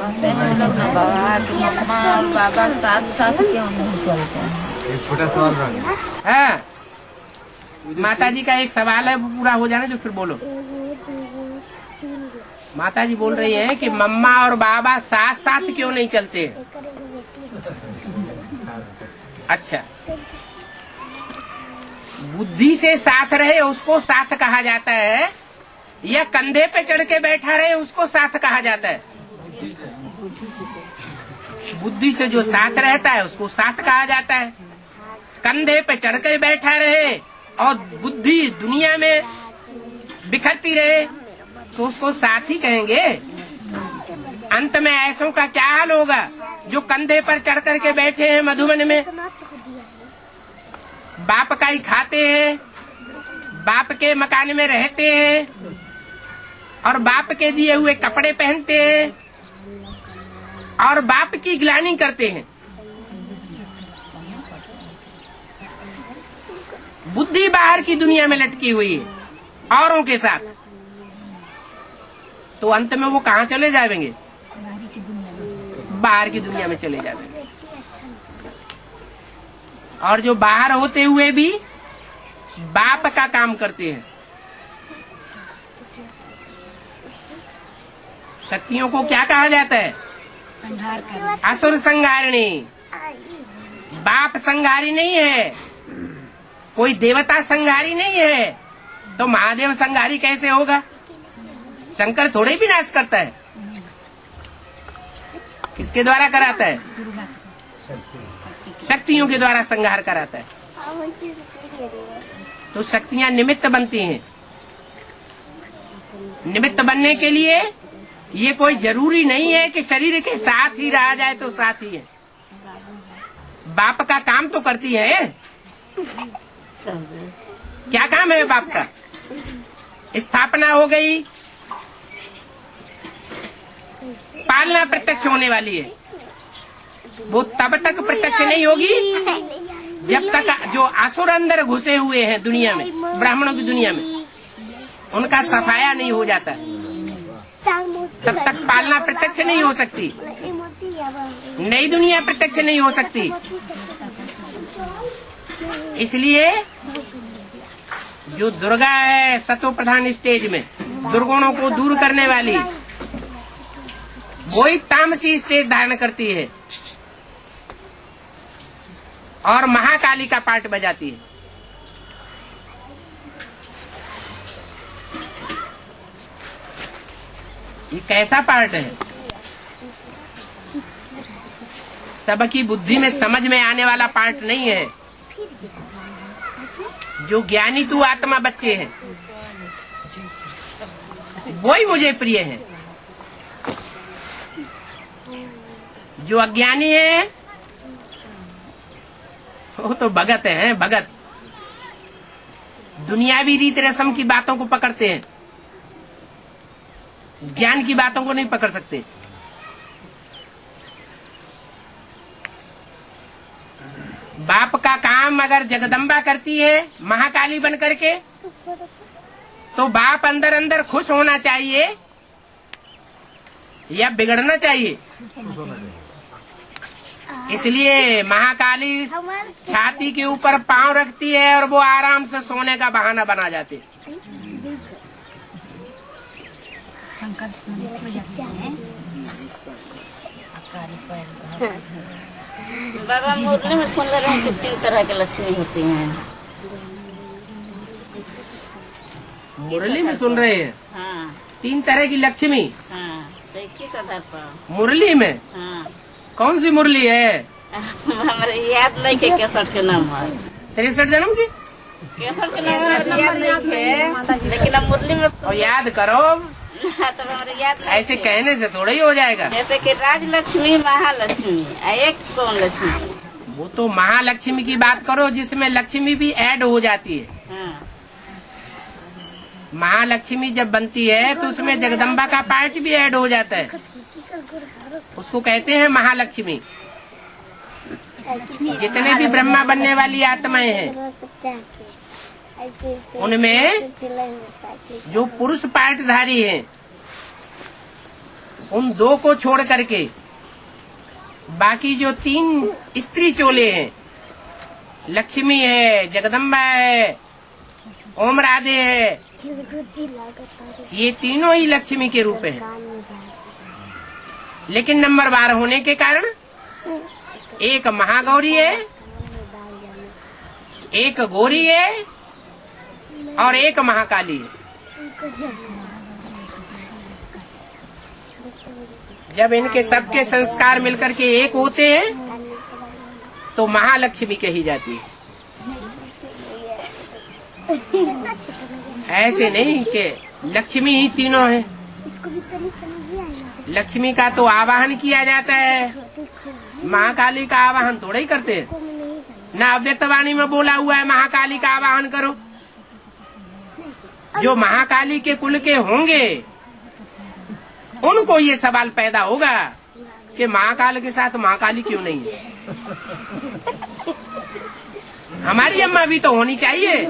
कहते हैं हम लोग ना बाबा कि मम्मा और बाबा साथ साथ क्यों नहीं चलते हैं। एक छोटा सवाल हाँ, माता जी का एक सवाल है, वो पूरा हो जाने तो फिर बोलो। माता जी बोल रही हैं कि मम्मा और बाबा साथ साथ क्यों नहीं चलते हैं। अच्छा, बुद्धि से साथ रहे उसको साथ कहा जाता है, या कंधे पे चढ़ के बैठा रहे उसको साथ कहा जाता है। बुद्धि से जो साथ रहता है उसको साथ कहा जाता है। कंधे पे चढ़ के बैठा रहे और बुद्धि दुनिया में बिखरती रहे तो उसको साथ ही कहेंगे। अंत में ऐसों का क्या हाल होगा जो कंधे पर चढ़ करके बैठे हैं मधुबन में, बाप का ही खाते हैं, बाप के मकान में रहते हैं और बाप के दिए हुए कपड़े पहनते हैं और बाप की ग्लानि करते हैं। बुद्धि बाहर की दुनिया में लटकी हुई है औरों के साथ, तो अंत में वो कहाँ चले जाएंगे? बाहर की दुनिया में चले जाएंगे। और जो बाहर होते हुए भी बाप का काम करते हैं। शक्तियों को क्या कहा जाता है? असुर संहारिणी। बाप संहारी नहीं है, कोई देवता संहारी नहीं है, तो महादेव संहारी कैसे होगा? शंकर थोड़े भी नाश करता है, किसके द्वारा कराता है? शक्तियों के द्वारा संहार कराता है। तो शक्तियां निमित्त बनती हैं। निमित्त बनने के लिए ये कोई जरूरी नहीं है कि शरीर के साथ ही रहा जाए तो साथ ही है। बाप का काम तो करती है। क्या काम है बाप का? स्थापना हो गई, पालना प्रत्यक्ष होने वाली है। वो तब तक प्रत्यक्ष नहीं होगी जब तक जो असुर अंदर घुसे हुए हैं दुनिया में, ब्राह्मणों की दुनिया में, उनका सफाया नहीं हो जाता, तब तक पालना प्रत्यक्ष नहीं हो सकती, नई दुनिया प्रत्यक्ष नहीं हो सकती। इसलिए जो दुर्गा है सतो प्रधान स्टेज में दुर्गुणों को दूर करने वाली, वही तामसी स्टेज धारण करती है और महाकाली का पार्ट बजाती है। ये कैसा पार्ट है? सबकी बुद्धि में समझ में आने वाला पार्ट नहीं है। जो ज्ञानी तू आत्मा बच्चे हैं वही मुझे प्रिय है। जो अज्ञानी है वो तो भगत है, भगत। दुनियावी रीत रस्म की बातों को पकड़ते हैं, ज्ञान की बातों को नहीं पकड़ सकते। बाप का काम अगर जगदम्बा करती है महाकाली बन करके, तो बाप अंदर अंदर खुश होना चाहिए या बिगड़ना चाहिए? इसलिए महाकाली छाती के ऊपर पांव रखती है और वो आराम से सोने का बहाना बना जाती है। बाबा मुरली में सुन रहे हैं कि 3 तरह के लक्ष्मी होती हैं। मुरली में सुन रहे हैं? हाँ। 3 तरह की लक्ष्मी? हाँ, तो किस आधार पर? मुरली में? हाँ। कौन सी मुरली है? हमारे याद नहीं के 61 के नाम है। 63 जन्म की? 61 के नाम याद नहीं है, लेकिन अब मुरली में और याद करो। तो हमारे याद नहीं ऐसे कहने से थोड़ा ही हो जाएगा। जैसे कि राजलक्ष्मी, महालक्ष्मी, एक कौन लक्ष्मी? वो तो महालक्ष्मी की बात करो जिसमें लक्ष्मी भी ऐड हो जाती है। हाँ। महालक्ष्मी जब बनती है तो उसमें जगदम्बा का पार्ट भी ऐड हो जाता है, उसको कहते हैं महालक्ष्मी। जितने भी ब्रह्मा बनने वाली आत्माएं हैं उनमें जो पुरुष पार्टधारी हैं उन 2 को छोड़ करके बाकी जो 3 स्त्री चोले हैं, लक्ष्मी है, जगदम्बा है, ओम राधे है, ये तीनों ही लक्ष्मी के रूप हैं। लेकिन नंबर 12 होने के कारण एक महागौरी है, एक गौरी है और एक महाकाली है। जब इनके सबके संस्कार मिलकर के एक होते हैं तो महालक्ष्मी कही जाती है। ऐसे नहीं कि लक्ष्मी ही तीनों है। लक्ष्मी का तो आवाहन किया जाता है, महाकाली का आवाहन थोड़ा ही करते हैं ना। अव्यक्तवाणी में बोला हुआ है महाकाली का आवाहन करो। जो महाकाली के कुल के होंगे उनको ये सवाल पैदा होगा कि महाकाल के साथ महाकाली क्यों नहीं है। हमारी अम्मा भी तो होनी चाहिए।